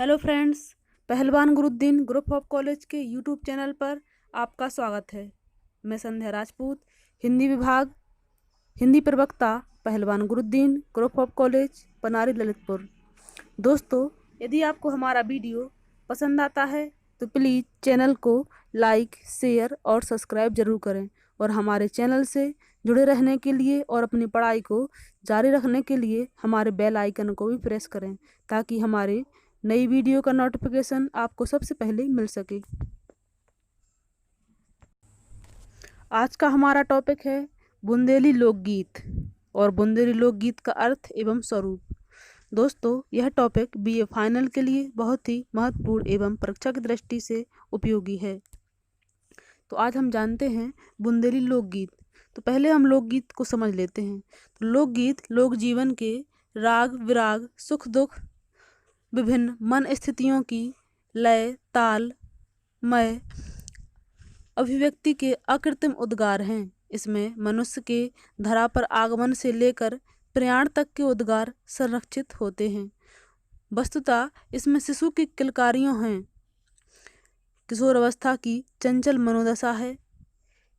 Hello friends, पहलवान Guruddin group of college के YouTube channel पर आपका स्वागत है। मैं संध्या राजपूत, हिंदी विभाग, हिंदी प्रवक्ता, Pahalwan Guruddin group of college, Panari Lalitpur. दोस्तों, यदि आपको हमारा वीडियो पसंद आता है तो प्लीज़ चैनल को लाइक, शेयर और सब्सक्राइब जरूर करें और हमारे चैनल से जुड़े रहने के लिए और अपनी पढ़ाई को जारी रखने के लिए हमारे बेल आइकन को भी प्रेस करें ताकि हमारे नई वीडियो का नोटिफिकेशन आपको सबसे पहले मिल सके। आज का हमारा टॉपिक है बुंदेली लोकगीत और बुंदेली लोकगीत का अर्थ एवं स्वरूप। दोस्तों, यह टॉपिक बीए फाइनल के लिए बहुत ही महत्वपूर्ण एवं परीक्षा की दृष्टि से उपयोगी है। तो आज हम जानते हैं बुंदेली लोकगीत। तो पहले हम लोकगीत को समझ लेते हैं। तो लोकगीत लोक जीवन के राग विराग, सुख दुख, विभिन्न मन स्थितियों की लय, ताल, मय, अभिव्यक्ति के अकृत्रिम उद्गार हैं। इसमें मनुष्य के धरा पर आगमन से लेकर प्रयाण तक के उद्गार संरक्षित होते हैं। वस्तुतः इसमें शिशु की किलकारियों हैं, किशोर अवस्था की चंचल मनोदशा है,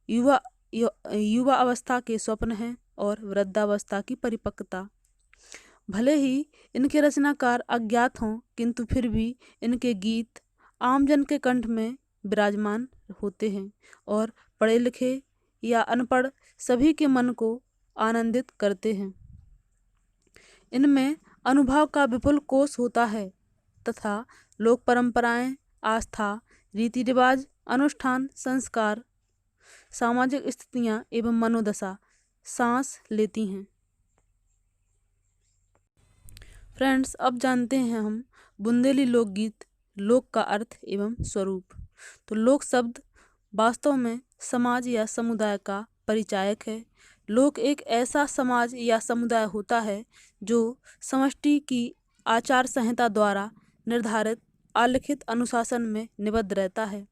युवा अवस्था के स्वप्न हैं और वृद्धावस्था की परिपक्वता। भले ही इनके रचनाकार अज्ञात हों, किंतु फिर भी इनके गीत आमजन के कंठ में विराजमान होते हैं और पढ़े लिखे या अनपढ़ सभी के मन को आनंदित करते हैं। इनमें अनुभव का विपुल कोश होता है तथा लोक परंपराएं, आस्था, रीति रिवाज, अनुष्ठान, संस्कार, सामाजिक स्थितियां एवं मनोदशा सांस लेती हैं। फ्रेंड्स, अब जानते हैं हम बुंदेली लोकगीत, लोक का अर्थ एवं स्वरूप। तो लोक शब्द वास्तव में समाज या समुदाय का परिचायक है। लोक एक ऐसा समाज या समुदाय होता है जो समष्टि की आचार संहिता द्वारा निर्धारित आलिखित अनुशासन में निबद्ध रहता है।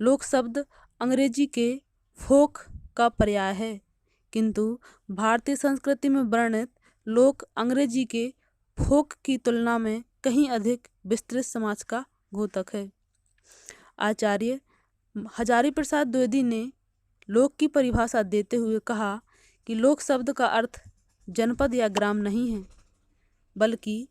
लोक शब्द अंग्रेजी के फोक का पर्याय है, किंतु भारतीय संस्कृति में वर्णित लोक अंग्रेजी के फोक की तुलना में कहीं अधिक विस्तृत समाज का द्योतक है। आचार्य हजारी प्रसाद द्विवेदी ने लोक की परिभाषा देते हुए कहा कि लोक शब्द का अर्थ जनपद या ग्राम नहीं है, बल्कि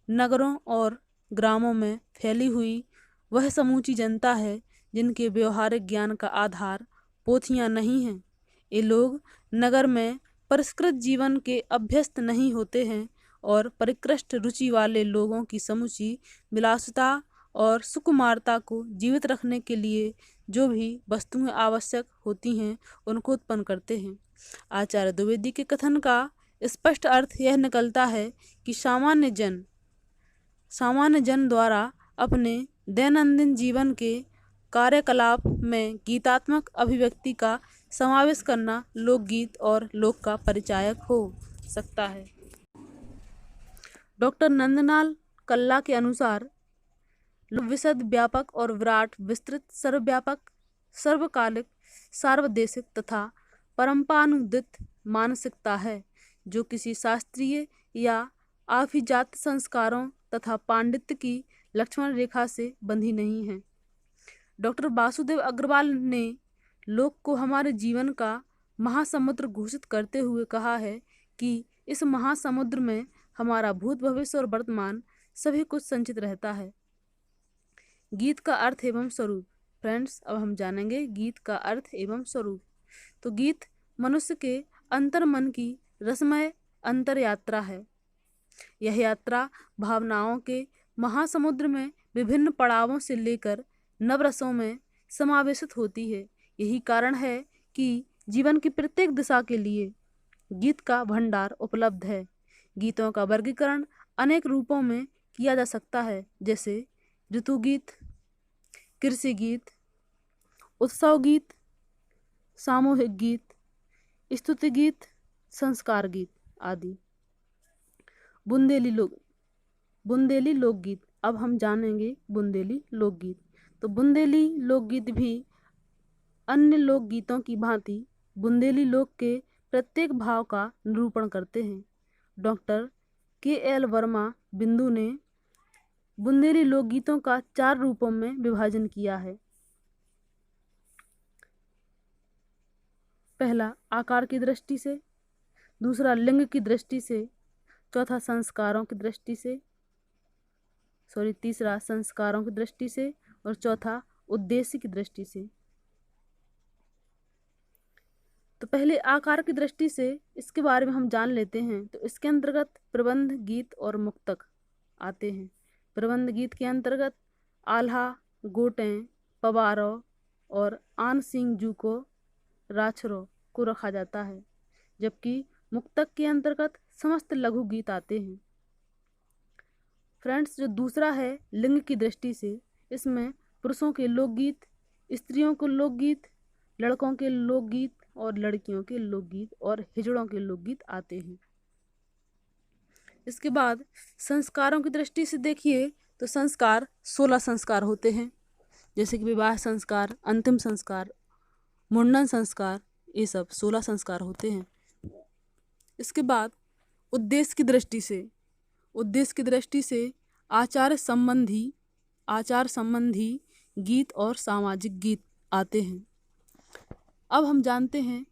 नगरों और ग्रामों में फैली हुई वह समूची जनता है जिनके व्यवहारिक ज्ञान का आधार पोथियां नहीं हैं। ये लोग नगर में परिष्कृत जीवन के अभ्यस्त नहीं होते हैं और परिकृष्ट रुचि वाले लोगों की समुची विलासिता और सुकुमारता को जीवित रखने के लिए जो भी वस्तुएं आवश्यक होती हैं उनको उत्पन्न करते हैं। आचार्य द्विवेदी के कथन का स्पष्ट अर्थ यह निकलता है कि सामान्य जन द्वारा अपने दैनंदिन जीवन के कार्यकलाप में गीतात्मक अभिव्यक्ति का समावेश करना लोकगीत और लोक का परिचायक हो सकता है। डॉक्टर नंदलाल कल्ला के अनुसार लोक विशद, व्यापक और विराट, विस्तृत, सर्वव्यापक, सर्वकालिक, सार्वदेशिक तथा परम्परानुदित मानसिकता है जो किसी शास्त्रीय या अभिजात संस्कारों तथा पांडित्य की लक्ष्मण रेखा से बंधी नहीं है। डॉक्टर वासुदेव अग्रवाल ने लोक को हमारे जीवन का महासमुद्र घोषित करते हुए कहा है कि इस महासमुद्र में हमारा भूत, भविष्य और वर्तमान सभी कुछ संचित रहता है। गीत का अर्थ एवं स्वरूप। फ्रेंड्स, अब हम जानेंगे गीत का अर्थ एवं स्वरूप। तो गीत मनुष्य के अंतर्मन की रसमय अंतर यात्रा है। यह यात्रा भावनाओं के महासमुद्र में विभिन्न पड़ावों से लेकर नवरसों में समावेशित होती है। यही कारण है कि जीवन की प्रत्येक दिशा के लिए गीत का भंडार उपलब्ध है। गीतों का वर्गीकरण अनेक रूपों में किया जा सकता है, जैसे ऋतु गीत, कृषि गीत, उत्सव गीत, सामूहिक गीत, स्तुति गीत, संस्कार गीत आदि। बुंदेली लोकगीत। अब हम जानेंगे बुंदेली लोकगीत। तो बुंदेली लोकगीत भी अन्य लोकगीतों की भांति बुंदेली लोक के प्रत्येक भाव का निरूपण करते हैं। Doctor KL. वर्मा बिंदु ने बुंदेली लोकगीतों का 4 रूपों में विभाजन किया है। पहला आकार की दृष्टि से, दूसरा लिंग की दृष्टि से, चौथा संस्कारों की दृष्टि से, तीसरा संस्कारों की दृष्टि से और चौथा उद्देश्य की दृष्टि से। तो पहले आकार की दृष्टि से इसके बारे में हम जान लेते हैं। तो इसके अंतर्गत प्रबंध गीत और मुक्तक आते हैं। प्रबंध गीत के अंतर्गत आल्हा, गोटें, पवारों और आन सिंह जू को राछरो को रखा जाता है, जबकि मुक्तक के अंतर्गत समस्त लघु गीत आते हैं। फ्रेंड्स, जो दूसरा है लिंग की दृष्टि से, इसमें पुरुषों के लोकगीत, स्त्रियों के लोकगीत, लड़कों के लोकगीत और लड़कियों के लोकगीत और हिजड़ों के लोकगीत आते हैं। इसके बाद संस्कारों की दृष्टि से देखिए तो संस्कार 16 संस्कार होते हैं, जैसे कि विवाह संस्कार, अंतिम संस्कार, मुंडन संस्कार, ये सब 16 संस्कार होते हैं। इसके बाद उद्देश्य की दृष्टि से आचार संबंधी गीत और सामाजिक गीत आते हैं। अब हम जानते हैं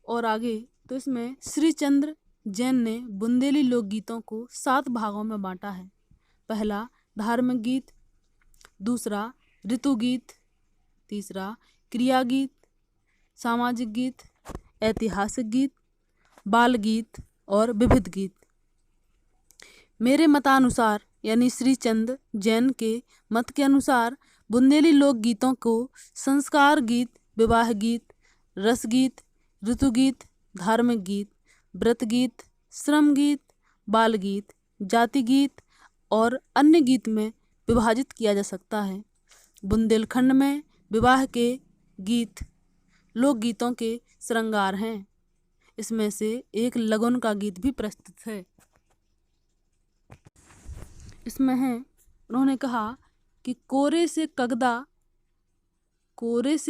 और आगे, तो इसमें श्री चंद्र जैन ने बुंदेली लोकगीतों को 7 भागों में बांटा है। पहला धार्मिक गीत, दूसरा ऋतु गीत, तीसरा क्रिया गीत, सामाजिक गीत, ऐतिहासिक गीत, बाल गीत और विविध गीत। मेरे मतानुसार यानी श्री चंद्र जैन के मत के अनुसार बुंदेली लोकगीतों को संस्कार गीत, विवाह गीत, रस गीत, ऋतु गीत, धार्मिक गीत, व्रत गीत, श्रम गीत, बाल गीत, जाति गीत और अन्य गीत में विभाजित किया जा सकता है। बुंदेलखंड में विवाह के गीत लोकगीतों के श्रृंगार हैं। इसमें से एक लगन का गीत भी प्रस्तुत है। इसमें है, उन्होंने कहा कि कोरे से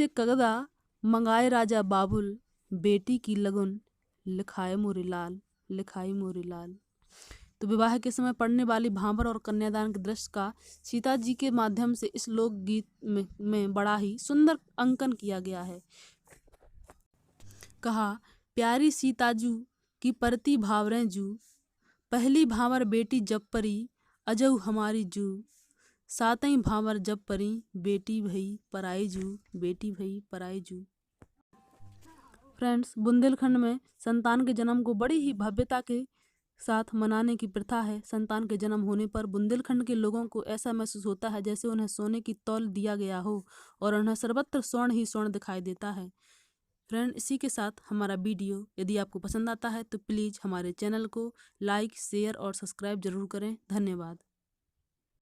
कगदा मंगाए राजा बाबुल, बेटी की लगन लिखाए मोरे लाल। तो विवाह के समय पड़ने वाली भांवर और कन्यादान के दृश्य का सीता जी के माध्यम से इस लोकगीत में बड़ा ही सुंदर अंकन किया गया है। कहा, प्यारी सीताजू की परती भावरें जू, पहली भांवर बेटी जब परी, अजऊ हमारी जू, सातई भांवर जब परी, बेटी भई पराई जू। फ्रेंड्स, बुंदेलखंड में संतान के जन्म को बड़ी ही भव्यता के साथ मनाने की प्रथा है। संतान के जन्म होने पर बुंदेलखंड के लोगों को ऐसा महसूस होता है जैसे उन्हें सोने की तौल दिया गया हो और उन्हें सर्वत्र स्वर्ण ही स्वर्ण दिखाई देता है। फ्रेंड, इसी के साथ हमारा वीडियो यदि आपको पसंद आता है तो प्लीज़ हमारे चैनल को लाइक, शेयर और सब्सक्राइब जरूर करें। धन्यवाद।